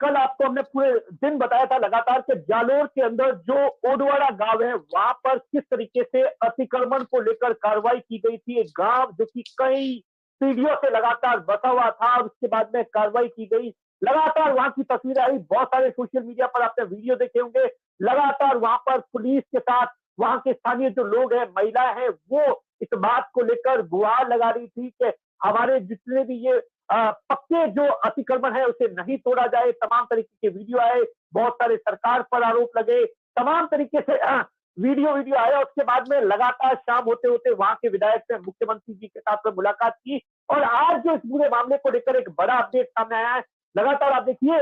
कल आपको हमने पूरे दिन बताया था लगातार कि जालोर के अंदर जो ओडवाड़ा गांव है वहां पर किस तरीके से अतिक्रमण को लेकर कार्रवाई की गई थी। एक गांव जो कि कई पीढ़ियों से लगातार बसा हुआ था और उसके बाद में कार्रवाई की गई। लगातार वहां की तस्वीरें आई, बहुत सारे सोशल मीडिया पर आपने वीडियो देखे होंगे। लगातार वहां पर पुलिस के साथ वहां के स्थानीय जो लोग हैं, महिलाएं हैं, वो इस बात को लेकर गुहार लगा रही थी कि हमारे जितने भी ये पक्के जो अतिक्रमण है उसे नहीं तोड़ा जाए। तमाम तरीके के वीडियो आए, बहुत सारे सरकार पर आरोप लगे, तमाम तरीके से वीडियो वीडियो आया। उसके बाद में लगातार शाम होते होते वहां के विधायक ने मुख्यमंत्री जी के साथ में मुलाकात की और आज जो इस पूरे मामले को लेकर एक बड़ा अपडेट सामने आया है। लगातार आप देखिए,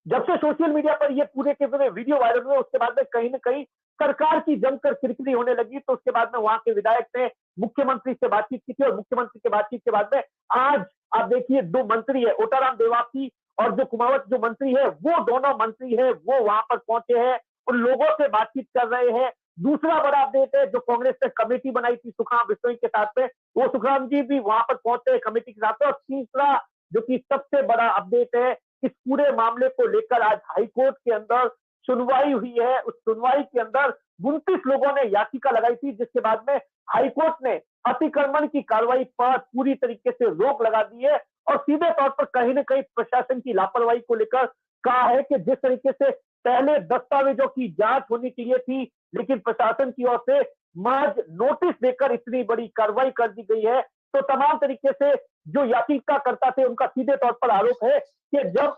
जब से सोशल मीडिया पर ये पूरे के पूरे वीडियो वायरल हुए उसके बाद में कहीं ना कहीं सरकार की जमकर किरकिरी होने लगी। तो उसके बाद में वहां के विधायक ने मुख्यमंत्री से बातचीत की थी और मुख्यमंत्री से बातचीत के बाद में आज आप देखिए दो मंत्री है, ओटाराम देवासी और जो कुमावत जो मंत्री है, वो दोनों मंत्री है वो वहां पर पहुंचे हैं, उन लोगों से बातचीत कर रहे हैं। दूसरा बड़ा अपडेट है, जो कांग्रेस ने कमेटी बनाई थी सुखराम बिश्नोई के साथ में, वो सुखराम जी भी वहां पर पहुंचे हैं कमेटी के साथ में। और तीसरा जो कि सबसे बड़ा अपडेट है, इस पूरे मामले को लेकर आज हाईकोर्ट के अंदर सुनवाई हुई है। उस सुनवाई के अंदर 29 लोगों ने याचिका लगाई थी, जिसके बाद में हाईकोर्ट ने अतिक्रमण की कार्रवाई पर पूरी तरीके से रोक लगा दी है और सीधे तौर पर कहीं ना कहीं प्रशासन की लापरवाही को लेकर कहा है कि जिस तरीके से पहले दस्तावेजों की जांच होनी चाहिए थी, लेकिन प्रशासन की ओर से महज नोटिस देकर इतनी बड़ी कार्रवाई कर दी गई है। तो तमाम तरीके से जो याचिकाकर्ता थे उनका सीधे तौर पर आरोप है कि जब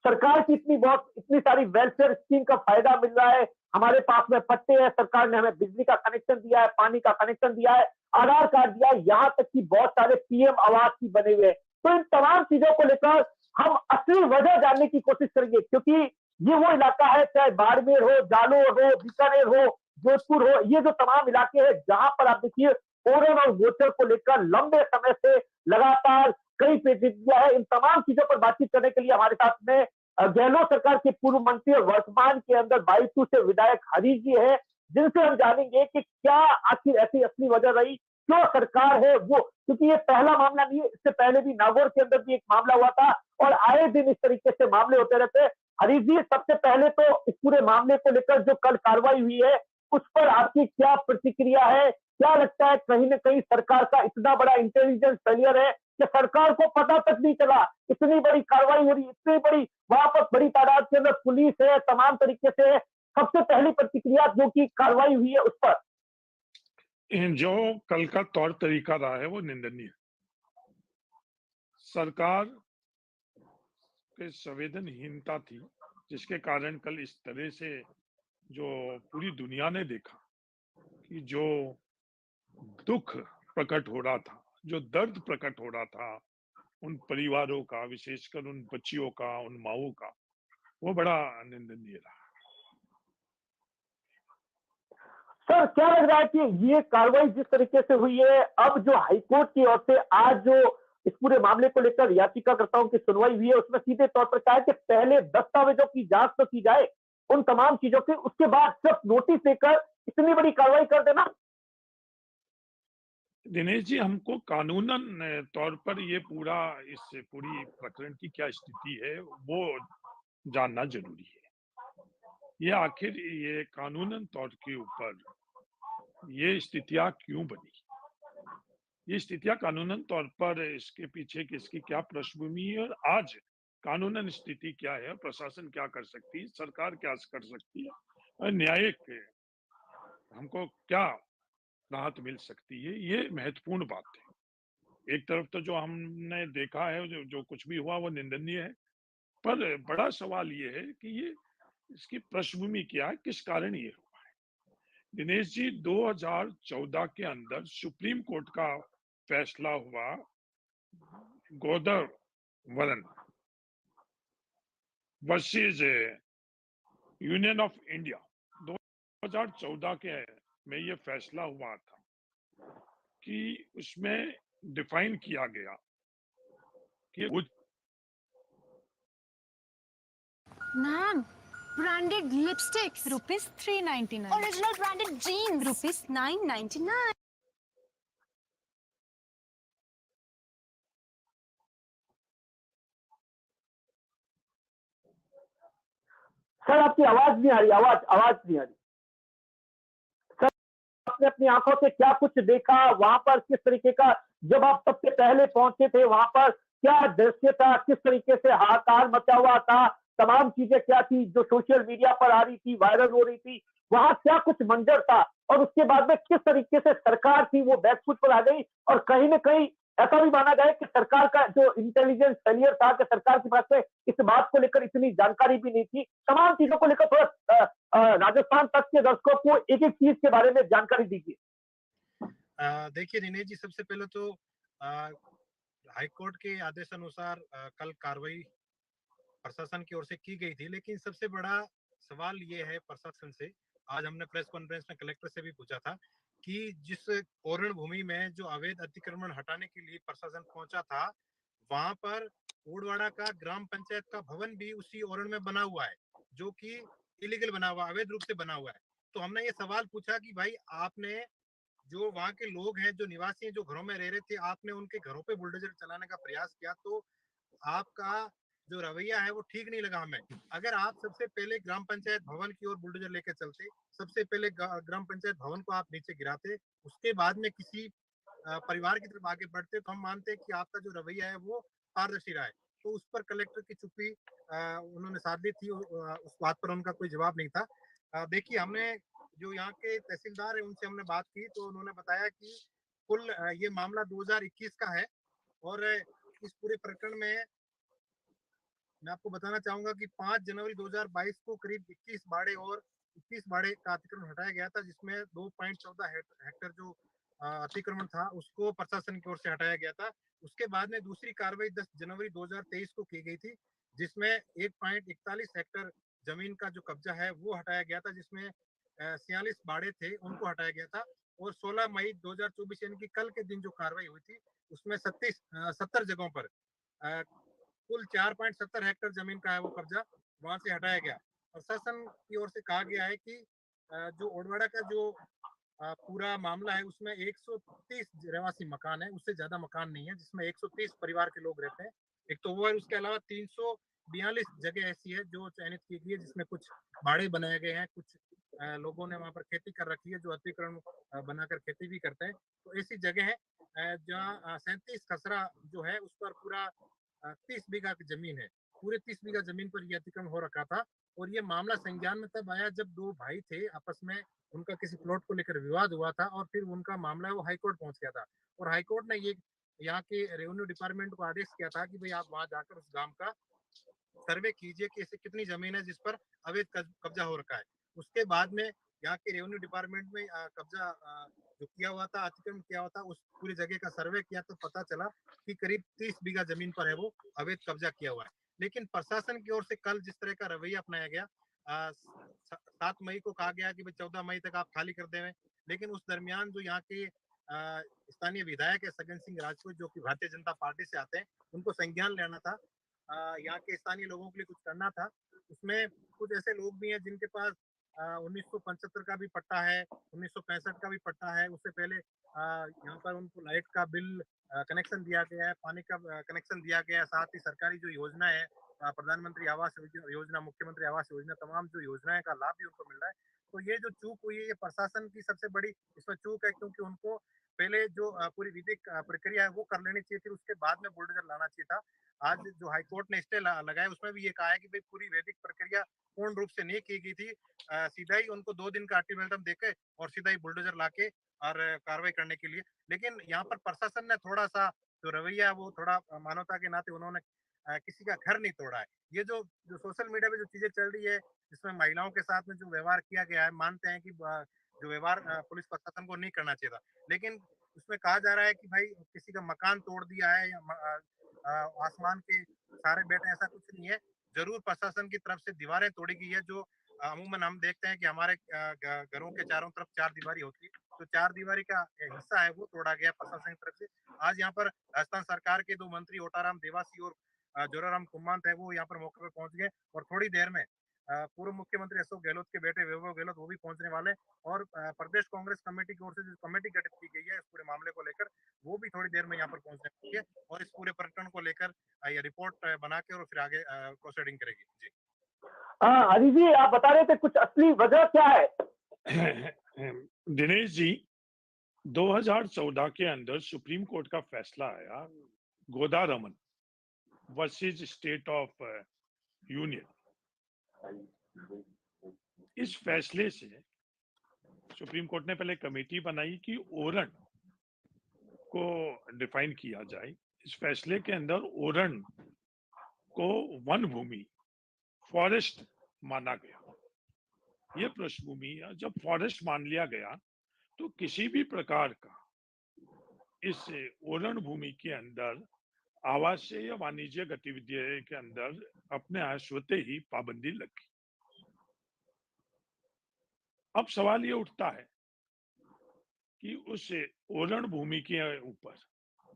सरकार की इतनी सारी वेलफेयर स्कीम का फायदा मिल रहा है, हमारे पास में पट्टे हैं, सरकार ने हमें बिजली का कनेक्शन दिया है, पानी का कनेक्शन दिया है, आधार कार्ड दिया है, यहाँ तक कि बहुत सारे पीएम आवास भी बने हुए हैं। तो इन तमाम चीजों को लेकर हम असली वजह जानने की कोशिश करेंगे, क्योंकि ये वो इलाका है, चाहे बाड़मेर हो, जालोर हो, बीकानेर हो, जोधपुर हो, ये जो तमाम इलाके हैं जहां पर आप देखिए ओरन और गोचर को लेकर लंबे समय से लगातार कई पेचीदगियां है। इन तमाम चीजों पर बातचीत करने के लिए हमारे साथ में गहलोत सरकार के पूर्व मंत्री और वर्तमान के अंदर बाईतू से विधायक हरीश जी है, जिनसे हम जानेंगे कि क्या आखिर ऐसी असली वजह रही, क्यों सरकार है वो, क्योंकि ये पहला मामला नहीं है, इससे पहले भी नागौर के अंदर भी एक मामला हुआ था और आए दिन इस तरीके से मामले होते रहते हैं। हरीश जी, सबसे पहले तो इस पूरे मामले को लेकर जो कल कार्रवाई हुई है उस पर आपकी क्या प्रतिक्रिया है? क्या लगता है कहीं ना कहीं सरकार का इतना बड़ा इंटेलिजेंस फेलियर है कि सरकार को पता तक नहीं चला, इतनी बड़ी कार्रवाई हो रही, इतनी बड़ी वहां पर बड़ी तादाद के अंदर पुलिस है, तमाम तरीके से। सबसे पहली प्रतिक्रिया जो की कार्रवाई हुई है उस पर। जो कल का तौर तरीका रहा है वो निंदनीय है। सरकार के संवेदनहीनता थी, जिसके कारण कल इस तरह से जो पूरी दुनिया ने देखा कि जो दुख प्रकट हो रहा था, जो दर्द प्रकट हो रहा था उन परिवारों का, विशेषकर उन बच्चियों का, उन माओं का, वो बड़ा निंदनीय रहा। सर, क्या लग रहा है कि ये कार्रवाई जिस तरीके से हुई है, अब जो हाईकोर्ट की ओर से आज जो इस पूरे मामले को लेकर याचिकाकर्ताओं की सुनवाई हुई है, उसमें सीधे तौर पर कहा है कि पहले दस्तावेजों की जांच तो की जाए उन तमाम चीजों की, उसके बाद सिर्फ नोटिस देकर इतनी बड़ी कार्रवाई कर देना। दिनेश जी, हमको कानूनन तौर पर ये इस पूरी प्रकरण की क्या स्थिति है वो जानना जरूरी है। ये आखिर ये कानूनन तौर के ऊपर ये स्थितियां क्यों बनी, ये स्थितियां कानूनन तौर पर इसके पीछे किसकी क्या पृष्ठभूमि है और आज कानूनन स्थिति क्या है, प्रशासन क्या कर सकती है, सरकार क्या कर सकती है और न्यायिक हमको क्या राहत मिल सकती है, ये महत्वपूर्ण बात है। एक तरफ तो जो हमने देखा है, जो कुछ भी हुआ वो निंदनीय है, पर बड़ा सवाल ये है कि ये इसकी पृष्ठभूमि क्या है, किस कारण ये हुआ है। दिनेश जी, 2014 के अंदर सुप्रीम कोर्ट का फैसला हुआ गोदर वरन वर्सेस यूनियन ऑफ इंडिया। 2014 के में ये फैसला हुआ था कि उसमें डिफाइन किया गया कि ma'am, branded lipsticks ₹399 original branded jeans ₹999 sir आपकी आवाज नहीं आ रही, आवाज नहीं आ रही। सर आपने अपनी आंखों से क्या कुछ देखा वहां पर, किस तरीके का, जब आप सबसे पहले पहुंचे थे वहां पर क्या दृश्य था, किस तरीके से हाहाकार मचा हुआ था, तमाम चीजें क्या थी जो सोशल मीडिया पर आ रही थी, वायरल हो रही थी, वहां क्या कुछ मंजर था, और उसके बाद में किस तरीके से सरकार थी वो बैकफुट पर आ गई, और कहीं ना कहीं ऐसा भी माना जाए कि सरकार का जो इंटेलिजेंस फेलियर था कि सरकार के पास में इस बात को लेकर इतनी जानकारी भी नहीं थी, तमाम चीजों को लेकर थोड़ा राजस्थान तक के दर्शकों को एक एक चीज के बारे में जानकारी दीजिए। देखिए दिनेश जी, सबसे पहले तो हाईकोर्ट के आदेश अनुसार कल कार्रवाई प्रशासन की ओर से की गई थी, लेकिन सबसे बड़ा सवाल ये है प्रशासन से, आज हमने प्रेस कॉन्फ्रेंस में कलेक्टर से भी पूछा था कि जिस ओरण भूमि में जो अवैध अतिक्रमण हटाने के लिए प्रशासन पहुंचा था, वहां पर ओडवाड़ा का ग्राम पंचायत का भवन भी उसी ओरण में बना हुआ है, जो कि इलीगल बना हुआ, अवैध रूप से बना हुआ है। तो हमने ये सवाल पूछा कि भाई आपने जो वहाँ के लोग हैं, जो निवासी हैं, जो घरों में रह रहे थे, आपने उनके घरों पे बुलडोजर चलाने का प्रयास किया, तो आपका जो रवैया है वो ठीक नहीं लगा हमें। अगर आप सबसे पहले ग्राम पंचायत भवन की ओर बुलडोजर लेकर चलते, सबसे पहले ग्राम पंचायत भवन को आप नीचे गिराते, उसके बाद में किसी परिवार की तरफ आगे बढ़ते, तो हम मानते हैं कि आपका जो रवैया है वो पारदर्शी रहा है। तो उस पर कलेक्टर की चुप्पी उन्होंने साध दी थी, उस बात पर उनका कोई जवाब नहीं था। देखिए, हमने जो यहाँ के तहसीलदार है उनसे हमने बात की, तो उन्होंने बताया कि कुल ये मामला 2021 का है, और इस पूरे प्रकरण में मैं आपको बताना चाहूंगा कि 5 जनवरी 2022 को करीब 21 बाड़े और 21 बाड़े का अतिक्रमण हटाया गया था, जिसमें 2.14 हेक्टेयर जो अतिक्रमण था उसको प्रशासन की ओर से हटाया गया था। उसके बाद में दूसरी कार्रवाई 10 जनवरी 2023 को की गई थी, जिसमें 1.41 हेक्टेयर जमीन का जो कब्जा है वो हटाया गया था, जिसमें 46 बाड़े थे उनको हटाया गया था। और 16 मई 2024 यानी कि कल के दिन जो कार्रवाई हुई थी, उसमें 70 जगहों पर कुल 4.70 हेक्टेयर जमीन का है वो कब्जा वहां से हटाया गया। प्रशासन की ओर से कहा गया है कि जो ओडवाड़ा का जो पूरा मामला है उसमें 130 रहवासी मकान है, उससे ज्यादा मकान नहीं है, जिसमें 130 परिवार के लोग रहते हैं। एक तो वो है, उसके अलावा 342 जगह ऐसी है जो चयनित की गई है, जिसमें कुछ बाड़े बनाए गए हैं, कुछ लोगों ने वहां पर खेती कर रखी है, जो अतिक्रमण बनाकर खेती भी करते हैं। तो ऐसी जगह है जहाँ 37 खसरा जो है उस पर पूरा 30 बीघा की जमीन है, पूरे 30 बीघा जमीन पर यह अतिक्रमण हो रखा था। और ये मामला संज्ञान में तब आया जब दो भाई थे, आपस में उनका किसी प्लॉट को लेकर विवाद हुआ था, और फिर उनका मामला है वो हाईकोर्ट पहुंच गया था। और हाईकोर्ट ने ये यहाँ के रेवेन्यू डिपार्टमेंट को आदेश किया था कि भाई आप वहां जाकर उस गांव का सर्वे कीजिए कि ऐसे कितनी जमीन है जिस पर अवैध कब्जा हो रखा है। उसके बाद में यहाँ के रेवेन्यू डिपार्टमेंट में कब्जा जो किया हुआ था, अतिक्रमण किया हुआ था, उस पूरी जगह का सर्वे किया तो पता चला कि करीब 30 बीघा जमीन पर है वो अवैध कब्जा किया हुआ है। लेकिन प्रशासन की ओर से कल जिस तरह का रवैया अपनाया गया, 7 मई को कहा गया कि भाई 14 मई तक आप खाली कर देवें, लेकिन उस दरमियान जो यहाँ के स्थानीय विधायक है सज्जन सिंह राजपूत, जो कि भारतीय जनता पार्टी से आते हैं, उनको संज्ञान लेना था, यहाँ के स्थानीय लोगों के लिए कुछ करना था। उसमें कुछ ऐसे लोग भी हैं जिनके पास 1975 का भी पट्टा है, 1965 का भी पट्टा है, उससे पहले यहाँ पर उनको लाइट का बिल कनेक्शन दिया गया है, पानी का कनेक्शन दिया गया है, साथ ही सरकारी जो योजना है, प्रधानमंत्री आवास योजना, मुख्यमंत्री आवास योजना, तमाम जो योजनाएं का लाभ भी उनको मिल रहा है। तो ये जो चूक हुई है, ये प्रशासन की सबसे बड़ी इसमें चूक है, क्योंकि उनको पहले जो पूरी विधिक प्रक्रिया है वो कर लेनी चाहिए थी, उसके बाद में बुलडोजर लाना चाहिए था। आज जो हाईकोर्ट ने स्टे लगाया उसमें भी ये कहा है कि भाई पूरी वैदिक प्रक्रिया पूर्ण रूप से नहीं की गई थी, सीधा ही उनको 2 दिन का अल्टीमेटम देके और सीधा ही बुलडोजर लाके और कार्रवाई करने के लिए। लेकिन यहाँ पर प्रशासन ने थोड़ा सा जो रवैया है वो थोड़ा मानवता के नाते उन्होंने किसी का घर नहीं तोड़ा है। ये जो जो सोशल मीडिया पे जो चीजें चल रही है, जिसमें महिलाओं के साथ में जो व्यवहार किया गया है, मानते हैं कि जो व्यवहार पुलिस प्रशासन को नहीं करना चाहिए था, लेकिन उसमें कहा जा रहा है कि भाई किसी का मकान तोड़ दिया है या आसमान के सारे बैठे, ऐसा कुछ नहीं है। जरूर प्रशासन की तरफ से दीवारें तोड़ी गई है, जो अमूमन हम देखते हैं कि हमारे घरों के चारों तरफ 4 दीवारी होती है, तो 4 दीवारी का हिस्सा है वो तोड़ा गया प्रशासन की तरफ से। आज यहाँ पर राजस्थान सरकार के 2 मंत्री ओटाराम देवासी और जोराराम कुमांत है, वो यहाँ पर मौके पर पहुंच गए, और थोड़ी देर में पूर्व मुख्यमंत्री अशोक गहलोत के बेटे वैभव गहलोत वो भी पहुंचने वाले, और प्रदेश कांग्रेस कमेटी की ओर से जो कमेटी गठित की गई है इस पूरे मामले को लेकर, वो भी थोड़ी देर में यहाँ पर पहुंचने वाली है, और इस पूरे प्रकरण को लेकर ये रिपोर्ट बना के और फिर आगे प्रोसीडिंग करेगी। जी। हाँ हरी जी, आप बता रहे थे कुछ असली वजह क्या है? दिनेश जी, 2014 के अंदर सुप्रीम कोर्ट का फैसला आया, Goda Raman versus state of union. इस फैसले से सुप्रीम कोर्ट ने पहले कमेटी बनाई कि ओरण को डिफाइन किया जाए। इस फैसले के अंदर ओरण को वन भूमि, फॉरेस्ट माना गया। ये पृष्ठभूमि, जब फॉरेस्ट मान लिया गया तो किसी भी प्रकार का इस ओरण भूमि के अंदर आवासीय या वाणिज्य गतिविधियों के अंदर अपने आप स्वतः ही पाबंदी लगी। अब सवाल ये उठता है कि उस ओरण भूमि के ऊपर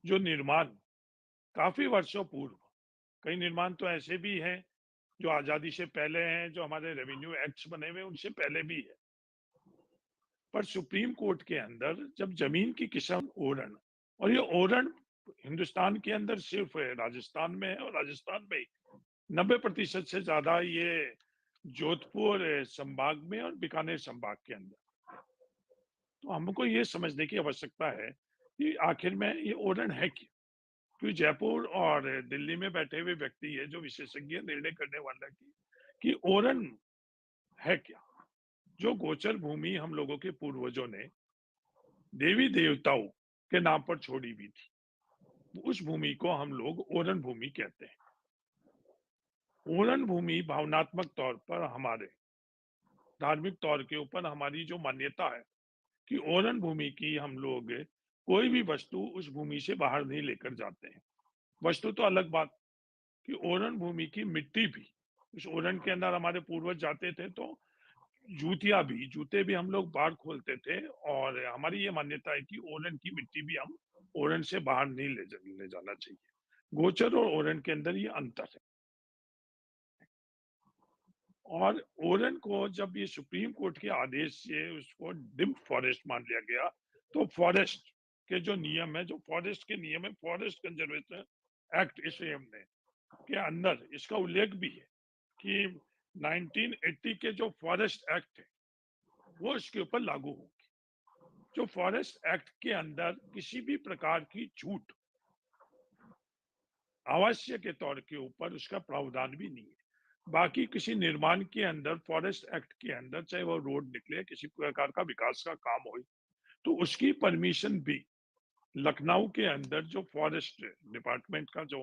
जो निर्माण काफी वर्षों पूर्व, कई निर्माण तो ऐसे भी हैं जो आजादी से पहले हैं, जो हमारे रेवेन्यू एक्ट्स बने हुए उनसे पहले भी है, पर सुप्रीम कोर्ट के अंदर जब जमीन की किस्म ओरण, और ये ओरण हिंदुस्तान के अंदर सिर्फ राजस्थान में है, और राजस्थान में 90% से ज्यादा ये जोधपुर संभाग में और बीकानेर संभाग के अंदर। तो हमको ये समझने की आवश्यकता है कि आखिर में ये ओरण है क्या, क्योंकि जयपुर और दिल्ली में बैठे हुए व्यक्ति है जो विशेषज्ञ निर्णय करने वाला कि ओरण है क्या। जो गोचर भूमि हम लोगों के पूर्वजों ने देवी देवताओं के नाम पर छोड़ी हुई थी, उस भूमि को हम लोग ओरण भूमि कहते हैं। ओरण भूमि भावनात्मक तौर पर, हमारे धार्मिक तौर के ऊपर हमारी जो मान्यता है कि ओरण भूमि की हम लोग कोई भी वस्तु उस भूमि से बाहर नहीं लेकर जाते हैं। वस्तु तो अलग बात, कि ओरण भूमि की मिट्टी भी, उस ओरण के अंदर हमारे पूर्वज जाते थे तो जूते भी हम लोग बाहर खोलते थे, और हमारी ये मान्यता है कि ओरण की मिट्टी भी हम ओरण से बाहर नहीं ले जाना चाहिए। गोचर और ओरण के अंदर ये अंतर है। और ओरण को जब ये सुप्रीम कोर्ट के आदेश से उसको डिम्ड फॉरेस्ट मान लिया गया, तो फॉरेस्ट के जो नियम है, जो फॉरेस्ट के नियम है, फॉरेस्ट कंजर्वेशन एक्ट इसे ने के अंदर इसका उल्लेख भी है कि 1980 के जो फॉरेस्ट एक्ट है वो इसके ऊपर लागू होगी। जो फॉरेस्ट एक्ट के अंदर किसी भी प्रकार की छूट आवश्यक के तौर के ऊपर उसका प्रावधान भी नहीं है। बाकी किसी निर्माण के अंदर फॉरेस्ट एक्ट के अंदर, चाहे वो रोड निकले, किसी प्रकार का विकास का काम हो, तो उसकी परमिशन भी लखनऊ के अंदर जो फॉरेस्ट डिपार्टमेंट का जो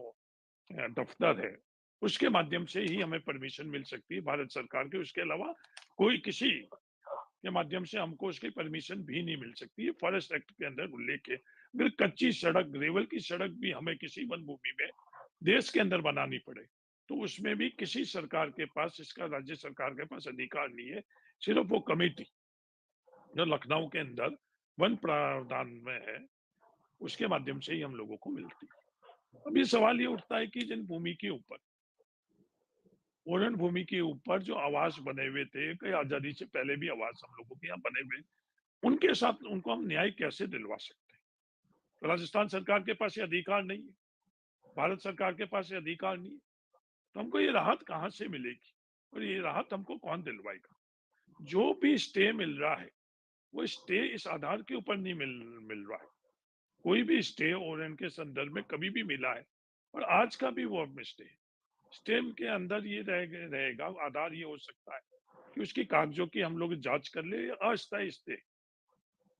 दफ्तर है उसके माध्यम से ही हमें परमिशन मिल सकती है, भारत सरकार के। उसके अलावा कोई किसी के माध्यम से हमको उसकी परमिशन भी नहीं मिल सकती है। फॉरेस्ट एक्ट के अंदर उल्लेख है। अगर कच्ची सड़क, ग्रेवल की सड़क भी हमें किसी वन भूमि में देश के अंदर बनानी पड़े तो उसमें भी किसी सरकार के पास, इसका राज्य सरकार के पास अधिकार नहीं है। सिर्फ वो कमेटी जो लखनऊ के अंदर वन प्रावधान में है उसके माध्यम से ही हम लोगों को मिलती है। अब ये सवाल ये उठता है कि जिन भूमि के ऊपर, ओरण भूमि के ऊपर जो आवास बने हुए थे, कई आजादी से पहले भी आवास हम लोगों के यहाँ बने हुए, उनके साथ उनको हम न्याय कैसे दिलवा सकते हैं? राजस्थान सरकार के पास ये अधिकार नहीं है, भारत सरकार के पास ये अधिकार नहीं है, तो हमको ये राहत कहाँ से मिलेगी और ये राहत हमको कौन दिलवाएगा? जो भी स्टे मिल रहा है वो स्टे इस आधार के ऊपर नहीं मिल रहा है। कोई भी स्टे ओरण के संदर्भ में कभी भी मिला है, और आज का भी वो स्टे, स्टेम के अंदर ये रहेगा, आधार ये हो सकता है कि उसकी कागजों की हम लोग जांच कर ले, अस्थायी स्टे,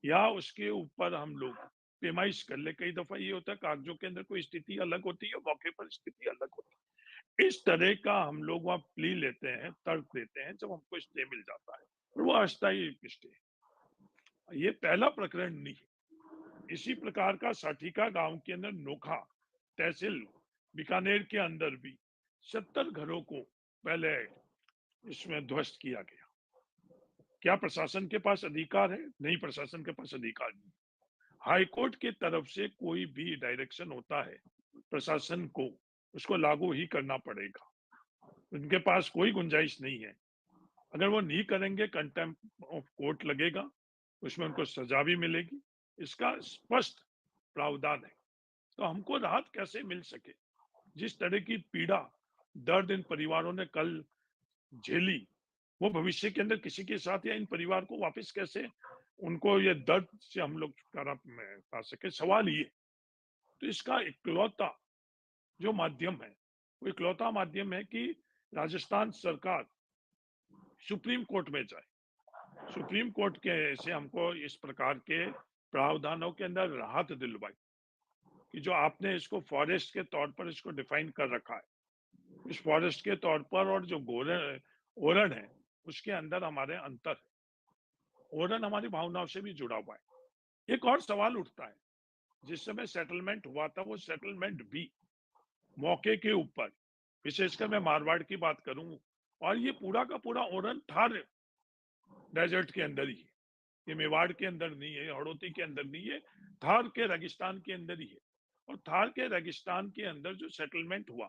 या उसके ऊपर हम लोग पेमाइश कर ले। कई दफा ये होता है कागजों के अंदर कोई स्थिति अलग होती है, मौके पर स्थिति अलग होती है। इस तरह का हम लोग वहाँ प्ली लेते हैं, तर्क देते हैं जब हमको स्टे मिल जाता है, और वो अस्थायी स्टे। ये पहला प्रकरण नहीं है। इसी प्रकार का साठिका गांव के अंदर नोखा तहसील बीकानेर के अंदर भी 70 घरों को पहले इसमें ध्वस्त किया गया। क्या प्रशासन के पास अधिकार है? नहीं, प्रशासन के पास अधिकार नहीं। हाईकोर्ट की तरफ से कोई भी डायरेक्शन होता है, प्रशासन को उसको लागू ही करना पड़ेगा। उनके पास कोई गुंजाइश नहीं है। अगर वो नहीं करेंगे, कंटेम्प्ट ऑफ कोर्ट लगेगा, उसमें उनको सजा भी मिलेगी। इसका स्पष्ट प्रावधान है। तो हमको राहत कैसे मिल सके? जिस तरह की पीड़ा, दर्द इन परिवारों ने कल झेली, वो भविष्य के अंदर किसी के साथ या इन परिवार को वापस कैसे उनको ये दर्द से हम लोग छुटकारा पा सके, सवाल ये। तो इसका इकलौता जो माध्यम है, वो इकलौता माध्यम है कि राजस्थान सरकार सुप्रीम कोर्ट में जाए, सुप्रीम कोर्ट के से हमको इस प्रकार के प्रावधानों के अंदर राहत दिलवाई कि जो आपने इसको फॉरेस्ट के तौर पर इसको डिफाइन कर रखा है, इस फॉरेस्ट के तौर पर और जो गोरण ओरण है उसके अंदर हमारे अंतर है। ओरण हमारी भावनाओं से भी जुड़ा हुआ है। एक और सवाल उठता है, जिस समय सेटलमेंट हुआ था वो सेटलमेंट भी मौके के ऊपर, विशेषकर मैं मारवाड़ की बात करूं, और ये पूरा का पूरा ओरण थार डेजर्ट के अंदर ही है, ये मेवाड़ के अंदर नहीं है, हड़ौती के अंदर नहीं है, थार के रेगिस्तान के अंदर ही है। और थार के रेगिस्तान के अंदर जो सेटलमेंट हुआ,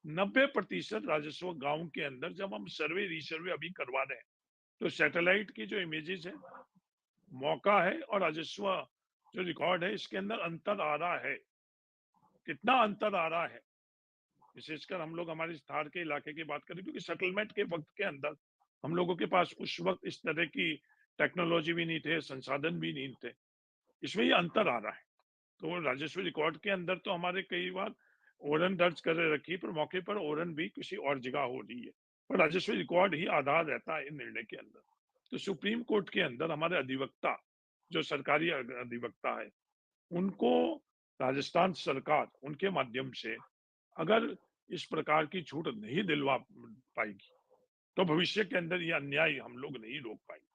90% राजस्व गांव के अंदर, जब हम सर्वे रिसर्वे अभी करवा रहे हैं तो सैटेलाइट की जो इमेजेस है, मौका है और राजस्व जो रिकॉर्ड है, इसके अंदर अंतर आ रहा है। कितना अंतर आ रहा है, विशेषकर हम लोग हमारे थार के इलाके की बात करें, क्योंकि सेटलमेंट के वक्त के अंदर हम लोगों के पास उस वक्त इस तरह की टेक्नोलॉजी भी नहीं थे, संसाधन भी नहीं थे, इसमें ये अंतर आ रहा है। तो राजस्व रिकॉर्ड के अंदर तो हमारे कई बार ओरन दर्ज कर रखी, पर मौके पर ओरन भी किसी और जगह हो रही है, पर राजस्व रिकॉर्ड ही आधार रहता है निर्णय के अंदर। तो सुप्रीम कोर्ट के अंदर हमारे अधिवक्ता, जो सरकारी अधिवक्ता है, उनको राजस्थान सरकार उनके माध्यम से अगर इस प्रकार की छूट नहीं दिलवा पाएगी तो भविष्य के अंदर ये अन्याय हम लोग नहीं रोक पाएंगे।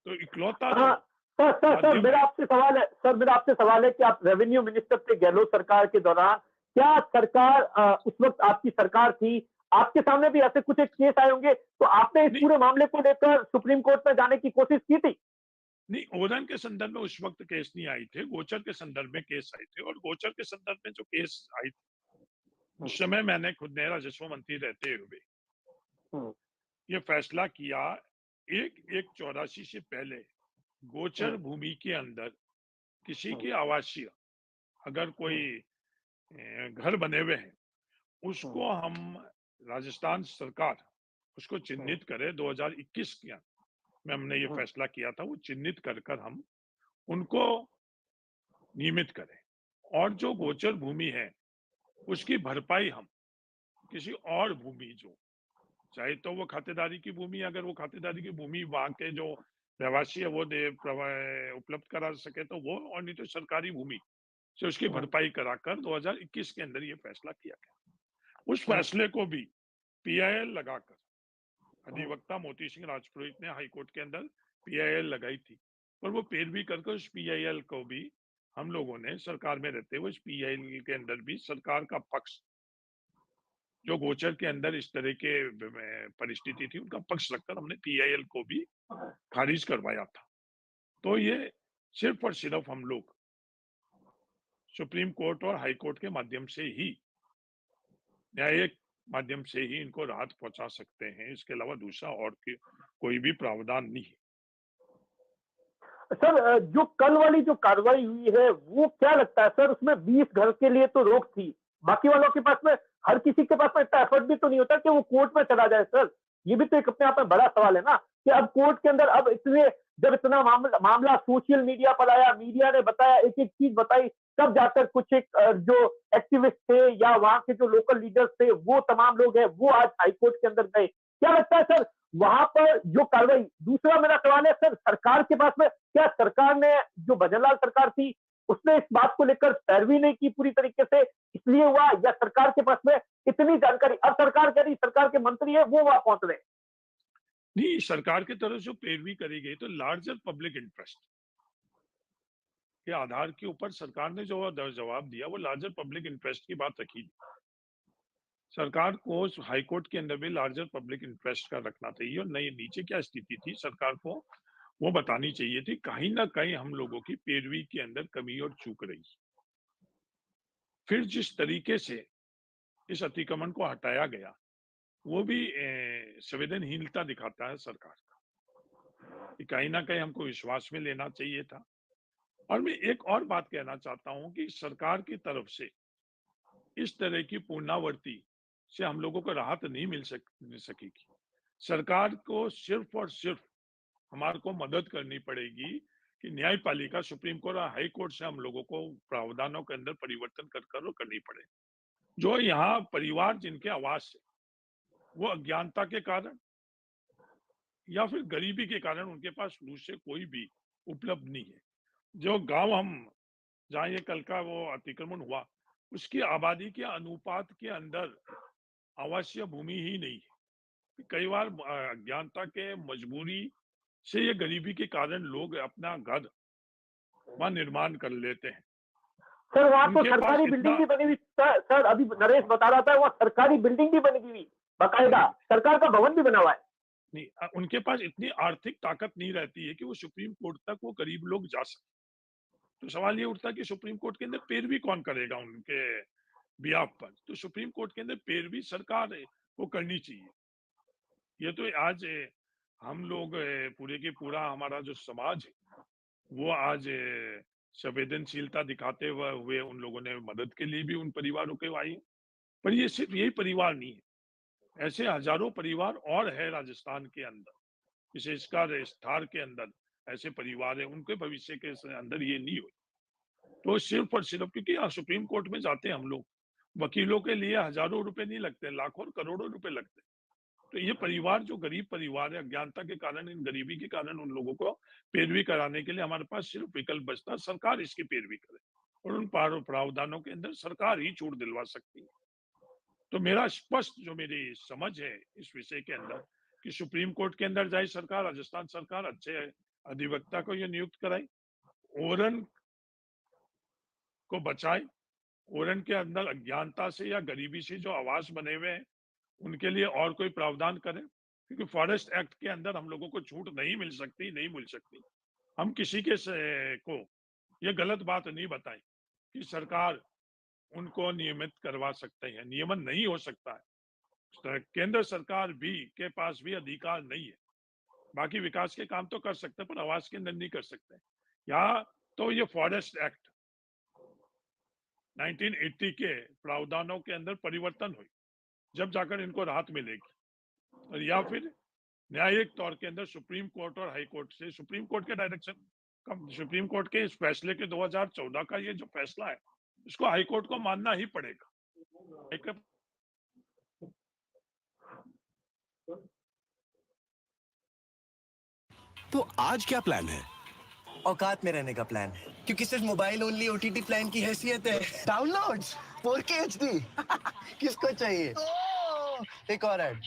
तो इकलौता जो हाँ सर माध्यम मेरा है, आपसे सवाल है, सर मेरा आपसे सवाल है कि आप रेवेन्यू मिनिस्टर थे गहलोत सरकार के दौरान, क्या सरकार उस वक्त आपकी सरकार थी, आपके सामने भी ऐसे कुछ एक केस आए होंगे, तो आपने इस नहीं पूरे मामले को लेकर सुप्रीम कोर्ट में जाने की कोशिश की थी? नहीं, ओरन के संदर्भ में उस वक्त केस नहीं आई थे, गोचर के संदर्भ में केस आए थे। और गोचर के संदर्भ में जो केस आई थी, उस समय मैंने खुद नया राजस्व मंत्री रहते हुए ये फैसला किया, 1/1/84 से पहले गोचर भूमि के अंदर किसी के आवासीय अगर कोई घर बने हुए हैं, उसको हम राजस्थान सरकार उसको चिन्हित करे। 2021 के में हमने ये फैसला किया था, वो चिन्हित कर कर हम उनको नियमित करें, और जो गोचर भूमि है उसकी भरपाई हम किसी और भूमि, जो चाहे तो वो खातेदारी की भूमि, अगर वो खातेदारी की भूमि वहां के जो रहवासी है वो उपलब्ध करा सके तो वो, और नहीं तो सरकारी भूमि से उसकी भरपाई कराकर 2021 के अंदर ये फैसला किया गया। उस फैसले को भी पीआईएल लगाकर, अधिवक्ता मोती सिंह राजपुरोहित ने हाईकोर्ट के अंदर पीआईएल लगाई थी, पर वो पैरवी करके उस पीआईएल को भी हम लोगों ने सरकार में रहते हुए, उस पीआईएल के अंदर भी सरकार का पक्ष, जो गोचर के अंदर इस तरह के परिस्थिति थी, उनका पक्ष रखकर हमने पीआईएल को भी खारिज करवाया था। तो ये सिर्फ और सिर्फ हम लोग सुप्रीम कोर्ट और हाई कोर्ट के माध्यम से ही, न्यायिक माध्यम से ही इनको राहत पहुंचा सकते हैं, इसके अलावा दूसरा और कोई भी प्रावधान नहीं है। सर जो कल वाली जो कार्रवाई हुई है वो क्या लगता है सर, उसमें 20 घर के लिए तो रोक थी, बाकी वालों के पास में, हर किसी के पास में इतना एफर्ट भी तो नहीं होता कि वो कोर्ट में चला जाए सर। ये भी तो एक अपने आप में बड़ा सवाल है ना कि अब कोर्ट के अंदर, अब इतने, जब इतना मामला सोशल मीडिया पर आया, मीडिया ने बताया, एक एक चीज बताई, तब जाकर कुछ एक जो एक्टिविस्ट थे या वहां के जो लोकल लीडर्स थे, वो तमाम लोग हैं, वो आज हाईकोर्ट के अंदर गए। क्या लगता है सर वहां पर जो कार्रवाई, दूसरा मेरा सवाल है सर, सरकार के पास में, क्या सरकार ने, जो भजनलाल सरकार थी, उसने इस बात को लेकर पैरवी नहीं की पूरी तरीके से, इसलिए हुआ, या सरकार के पास में इतनी जानकारी, अब सरकार कह रही, सरकार के मंत्री है वो वहां पहुंच रहे? नहीं, सरकार की तरफ से पैरवी करी गई तो लार्जर पब्लिक इंटरेस्ट के आधार के ऊपर सरकार ने जो जवाब दिया वो लार्जर पब्लिक इंटरेस्ट की बात रखी। सरकार को हाईकोर्ट के अंदर भी लार्जर पब्लिक इंटरेस्ट का रखना चाहिए, और नहीं नीचे क्या स्थिति थी सरकार को वो बतानी चाहिए थी। कहीं ना कहीं हम लोगों की पैरवी के अंदर कमी और चूक रही। फिर जिस तरीके से इस अतिक्रमण को हटाया गया वो भी संवेदनहीनता दिखाता है सरकार का, कि कहीं ना कहीं हमको विश्वास में लेना चाहिए था। और मैं एक और बात कहना चाहता हूं कि सरकार की तरफ से इस तरह की पुनरावृत्ति से हम लोगों को राहत नहीं मिल सकेगी। सरकार को सिर्फ और सिर्फ हमारे को मदद करनी पड़ेगी कि न्यायपालिका, सुप्रीम कोर्ट और हाई कोर्ट से हम लोगों को प्रावधानों के अंदर परिवर्तन कर करनी पड़े। जो यहाँ परिवार जिनके आवास है, वो अज्ञानता के कारण या फिर गरीबी के कारण उनके पास दूसरे कोई भी उपलब्ध नहीं है। जो गांव हम जहाँ ये कल का वो अतिक्रमण हुआ, उसकी आबादी के अनुपात के अंदर आवासीय भूमि ही नहीं है। कई बार अज्ञानता के मजबूरी से ये गरीबी के कारण लोग अपना घर वहाँ निर्माण कर लेते हैं। सर वहाँ तो उनके पास सरकारी इतना- बिल्डिंग भी बनी हुई, सर अभी नरेश बता रहा था, वहाँ सरकारी बिल्डिंग भी बनी हुई, बाकायदा सरकार का भवन भी बना हुआ है। नहीं, उनके पास इतनी आर्थिक ताकत नहीं रहती है कि वो सुप्रीम कोर्ट तक वो गरीब लोग जा सके। तो सवाल ये उठता है कि सुप्रीम कोर्ट के अंदर पैरवी कौन करेगा उनके बिहाफ पर? तो सुप्रीम कोर्ट के अंदर पैरवी सरकार को करनी चाहिए। ये तो आज हम लोग पूरे के पूरा हमारा जो समाज है वो आज संवेदनशीलता दिखाते हुए उन लोगों ने मदद के लिए भी उन परिवारों के आई। पर ये सिर्फ यही परिवार नहीं है, ऐसे हजारों परिवार और है राजस्थान के अंदर, विशेषकर थार के अंदर ऐसे परिवार है, उनके भविष्य के अंदर ये नहीं हुई। तो सिर्फ और सिर्फ क्योंकि यहाँ सुप्रीम कोर्ट में जाते हैं हम लोग, वकीलों के लिए हजारों रुपए नहीं लगते, लाखों और करोड़ों रुपए लगते हैं। तो ये परिवार जो गरीब परिवार है, अज्ञानता के कारण, इन गरीबी के कारण उन लोगों को पैरवी कराने के लिए हमारे पास सिर्फ विकल्प बचता है, सरकार इसकी पैरवी करे और उन प्रावधानों के अंदर सरकार ही छूट दिलवा सकती है। तो मेरा स्पष्ट जो मेरी समझ है इस विषय के अंदर कि सुप्रीम कोर्ट के अंदर जाए सरकार, राजस्थान सरकार अच्छे अधिवक्ता को ये नियुक्त कराए, ओरन को बचाए, ओरन के अंदर अज्ञानता से या गरीबी से जो आवास बने हुए हैं उनके लिए और कोई प्रावधान करें, क्योंकि फॉरेस्ट एक्ट के अंदर हम लोगों को छूट नहीं मिल सकती। हम किसी के को ये गलत बात नहीं बताएं कि सरकार उनको नियमित करवा सकते हैं, नियमन नहीं हो सकता है। केंद्र सरकार भी के पास भी अधिकार नहीं है, बाकी विकास के काम तो कर सकते हैं पर आवास के अंदर नहीं कर सकते। या तो ये फॉरेस्ट एक्ट 1980 के प्रावधानों के अंदर परिवर्तन हुई, जब जाकर इनको राहत मिलेगी, और या फिर न्यायिक तौर के अंदर सुप्रीम कोर्ट और हाई कोर्ट से, सुप्रीम कोर्ट के डायरेक्शन, सुप्रीम कोर्ट के इस फैसले के 2014 का ये जो फैसला है इसको हाई कोर्ट को मानना ही पड़ेगा। तो आज क्या प्लान है? औकात में रहने का प्लान है, क्योंकि सिर्फ मोबाइल ओनली ओटीटी प्लान की हैसियत है। डाउनलोड्स 4K HD किसको चाहिए? एक और ऐड।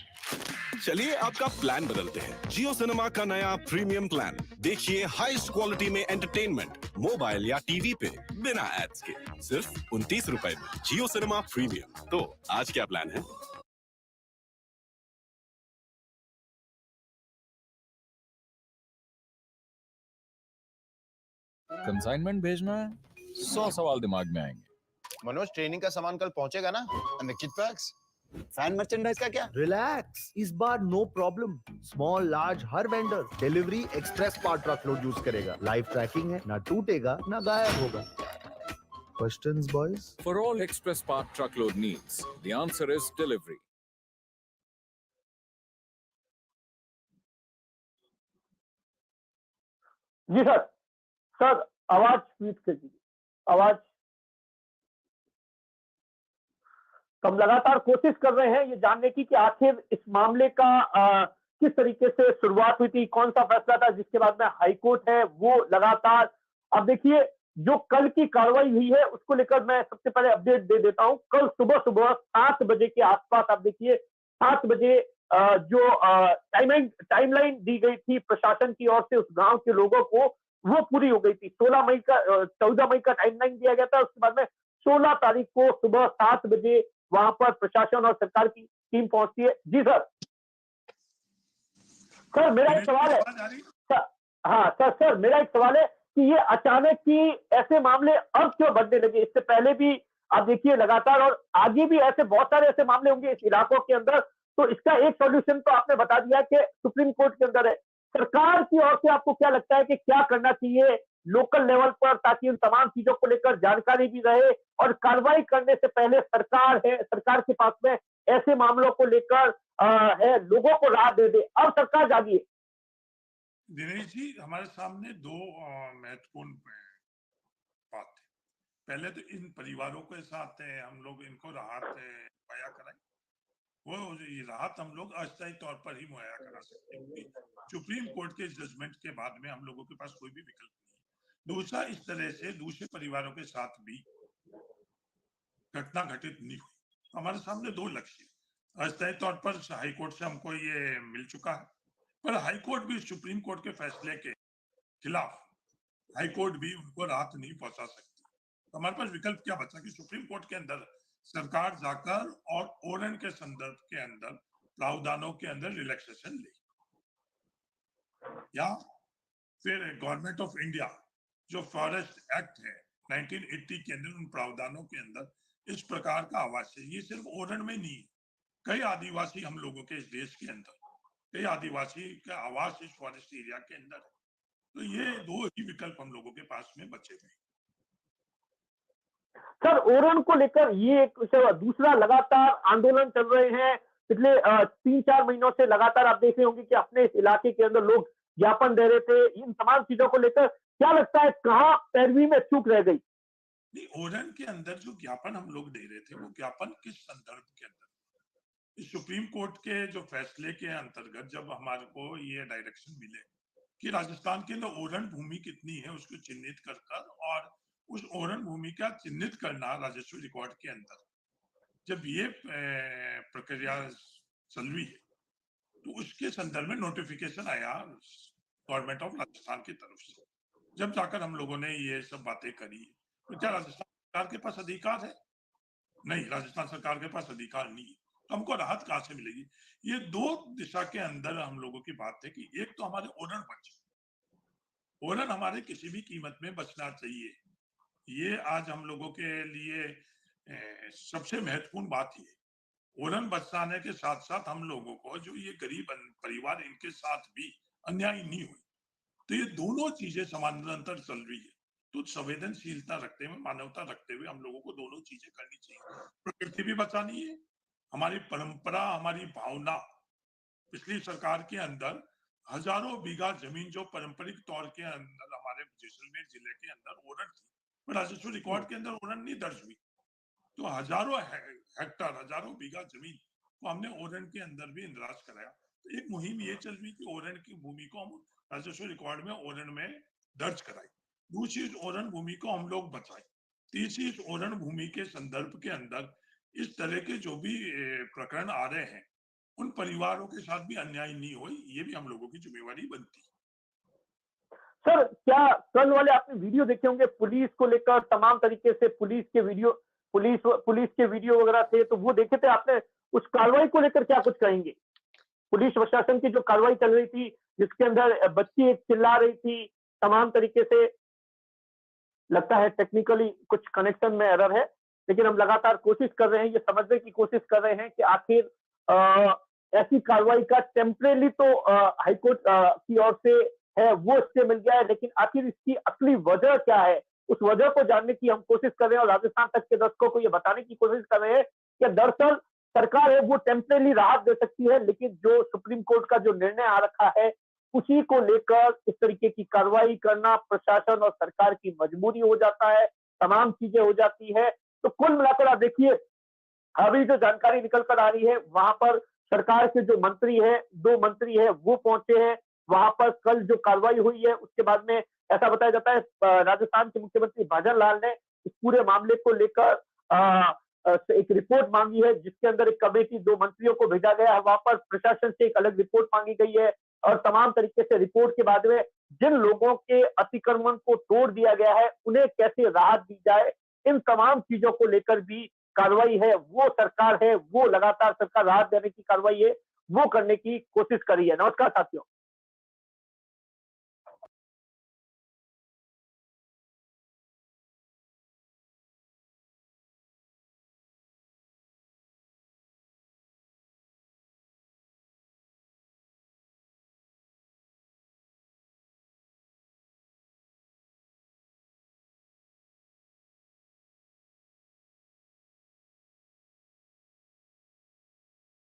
चलिए आपका प्लान बदलते हैं। जियो सिनेमा का नया प्रीमियम प्लान। देखिए हाईएस्ट क्वालिटी में एंटरटेनमेंट मोबाइल या टीवी पे बिना एड्स के सिर्फ 29 रुपए में। जियो सिनेमा प्रीमियम। तो आज क्या प्लान है? कंसाइनमेंट भेजना है, 100 सवाल दिमाग में आएंगे। मनोज, ट्रेनिंग का सामान कल पहुंचेगा ना? निकित पैक्स फैन मर्चेंडाइज का क्या? रिलैक्स, इस बार नो प्रॉब्लम। स्मॉल लार्ज हर vendor delivery express part truck load use करेगा। लाइव ट्रैकिंग है, ना टूटेगा ना गायब होगा। Questions boys? For all express part truckload needs, the answer is delivery. जी सर, सर आवाज स्पीड से कीजिए, आवाज। तो हम लगातार कोशिश कर रहे हैं ये जानने की कि आखिर इस मामले का किस तरीके से शुरुआत हुई थी, कौन सा फैसला था जिसके बाद में हाई कोर्ट है वो लगातार। अब देखिए जो कल की कार्रवाई हुई है उसको लेकर मैं सबसे पहले अपडेट दे देता हूं। कल सुबह 7 बजे के आसपास आप देखिए 7 बजे जो टाइमलाइन दी गई थी प्रशासन की ओर से उस गांव के लोगों को, वो पूरी हो गई थी। 14 मई का टाइमलाइन दिया गया था। उसके बाद में 16 तारीख को सुबह 7 बजे वहां पर प्रशासन और सरकार की टीम पहुंचती है। जी सर, सर मेरा एक सवाल है। हाँ सर मेरा एक सवाल है कि ये अचानक ही ऐसे मामले अब क्यों बढ़ने लगे? इससे पहले भी आप देखिए लगातार और आगे भी ऐसे बहुत सारे ऐसे मामले होंगे इस इलाकों के अंदर। तो इसका एक सॉल्यूशन तो आपने बता दिया कि सुप्रीम कोर्ट के अंदर है। सरकार की ओर से आपको क्या लगता है कि क्या करना चाहिए लोकल लेवल पर, ताकि उन तमाम चीजों को लेकर जानकारी भी रहे और कार्रवाई करने से पहले सरकार के पास में ऐसे मामलों को लेकर है लोगों को राहत दे दे। अब सरकार जागी है। दिनेश जी, हमारे सामने दो महत्वपूर्ण बात है। पहले तो इन परिवारों के साथ हम लोग इनको राहत मुहैया कराएं। वो ये राहत हम लोग अस्थायी तौर पर ही मुहैया करा सकते हैं, क्योंकि सुप्रीम कोर्ट के जजमेंट के बाद में हम लोगों के पास कोई भी विकल्प नहीं है। दूसरा, इस तरह से दूसरे परिवारों के साथ भी घटना घटित नहीं हुई। हमारे सामने दो लक्ष्य हैं। अस्थायी तौर पर हाईकोर्ट से हमको ये मिल चुका है, पर हाईकोर्ट भी सुप्रीम कोर्ट के फैसले के खिलाफ हाईकोर्ट भी उनको राहत नहीं पहुंचा सकती। तो हमारे पास विकल्प क्या बचा कि सुप्रीम कोर्ट के अंदर सरकार जाकर और ओरन के संदर्भ के अंदर प्रावधानों के अंदर रिलैक्सेशन ले, या फिर गवर्नमेंट ऑफ इंडिया जो फॉरेस्ट एक्ट है 1980 के अंदर उन प्रावधानों के अंदर इस प्रकार का आवास है। ये सिर्फ ओरन में नहीं, कई आदिवासी हम लोगों के इस देश के अंदर कई आदिवासी का आवास इस फॉरेस्ट एरिया के अंदर है। तो ये दो ही विकल्प हम लोगों के पास में बचे हुए। सर, ओरन को लेकर ये एक दूसरा लगातार आंदोलन चल रहे हैं। पिछले 3-4 महीनों से लगातार आप देख रहे होंगे कि अपने इस इलाके के अंदर लोग ज्ञापन दे रहे थे। इन तमाम चीजों को लेकर क्या लगता है कहाँ पैरवी में चूक रह गई? नहीं, ओरन के अंदर जो ज्ञापन हम लोग दे रहे थे वो ज्ञापन किस संदर्भ के अंदर? सुप्रीम कोर्ट के जो फैसले के अंतर्गत जब हमारे को ये डायरेक्शन मिले कि राजस्थान के अंदर ओरन भूमि कितनी है उसको चिन्हित कर और उस ओरन भूमि का चिन्हित करना राजस्व रिकॉर्ड के अंदर, जब ये प्रक्रिया चल रही है तो उसके संदर्भ में नोटिफिकेशन आया गवर्नमेंट ऑफ राजस्थान की तरफ से। जब जाकर हम लोगों ने ये सब बातें करी, तो क्या राजस्थान सरकार के पास अधिकार है? नहीं, राजस्थान सरकार के पास अधिकार नहीं है। तो हमको राहत कहां से मिलेगी? ये दो दिशा के अंदर हम लोगों की बात है कि एक तो हमारे ओरन बचे, ओरन हमारे किसी भी कीमत में बचना चाहिए। ये आज हम लोगों के लिए सबसे महत्वपूर्ण बात है। ओरन बचाने के साथ साथ हम लोगों को जो ये गरीब परिवार इनके साथ भी अन्याय नहीं हुई। तो ये दोनों चीजें समानांतर चल रही है। तो संवेदनशीलता रखते हुए, मानवता रखते हुए हम लोगों को दोनों चीजें करनी चाहिए। प्रकृति भी बचानी है, हमारी परंपरा, हमारी भावना। पिछली सरकार के अंदर हजारों बीघा जमीन जो पारंपरिक तौर के अंदर हमारे जैसलमेर जिले के अंदर ओरन थी, पर राजस्व रिकॉर्ड के अंदर ओरन नहीं दर्ज हुई। तो हजारों हेक्टर, हजारों बीघा जमीन को हमने ओरन के अंदर भी इंदराज कराया। तो एक मुहिम ये चल रही कि ओरन की भूमि को हम राजस्व रिकॉर्ड में ओरन में दर्ज कराए। दूसरी, ओरन भूमि को हम लोग बचाए। तीसरी, ओरन भूमि के संदर्भ के अंदर इस तरह के जो भी प्रकरण आ रहे हैं उन परिवारों के साथ भी अन्याय नहीं हो, ये भी हम लोगों की जिम्मेवारी बनती है। सर, क्या कल वाले आपने वीडियो देखे होंगे पुलिस को लेकर? तमाम तरीके से पुलिस के वीडियो वगैरह थे, तो वो देखे थे आपने? उस कार्रवाई को लेकर क्या कुछ कहेंगे? पुलिस प्रशासन की जो कार्रवाई चल रही थी, जिसके अंदर बच्ची चिल्ला रही थी तमाम तरीके से, लगता है टेक्निकली कुछ कनेक्शन में एरर है, लेकिन हम लगातार कोशिश कर रहे हैं, ये समझने की कोशिश कर रहे हैं कि आखिर ऐसी कार्रवाई का टेम्परेरी तो हाईकोर्ट की ओर से है, वो स्टे मिल गया है, लेकिन आखिर इसकी असली वजह क्या है, उस वजह को जानने की हम कोशिश कर रहे हैं और राजस्थान तक के दर्शकों को ये बताने की कोशिश कर रहे हैं कि दरअसल सरकार है वो टेम्परेरी राहत दे सकती है, लेकिन जो सुप्रीम कोर्ट का जो निर्णय आ रखा है उसी को लेकर इस तरीके की कार्रवाई करना प्रशासन और सरकार की मजबूरी हो जाता है, तमाम चीजें हो जाती है। तो कुल मिलाकर आप देखिए, अभी जो जानकारी निकल कर आ रही है, वहां पर सरकार के जो मंत्री है, 2 मंत्री है, वो पहुंचे हैं वहां पर। कल जो कार्रवाई हुई है उसके बाद में ऐसा बताया जाता है राजस्थान के मुख्यमंत्री भजन लाल ने इस पूरे मामले को लेकर एक रिपोर्ट मांगी है, जिसके अंदर एक कमेटी 2 मंत्रियों को भेजा गया है। वहां पर प्रशासन से एक अलग रिपोर्ट मांगी गई है और तमाम तरीके से रिपोर्ट के बाद में जिन लोगों के अतिक्रमण को तोड़ दिया गया है उन्हें कैसे राहत दी जाए, इन तमाम चीजों को लेकर भी कार्रवाई है, वो सरकार है वो लगातार सरकार राहत देने की कार्रवाई है वो करने की कोशिश कर रही है। नमस्कार साथियों।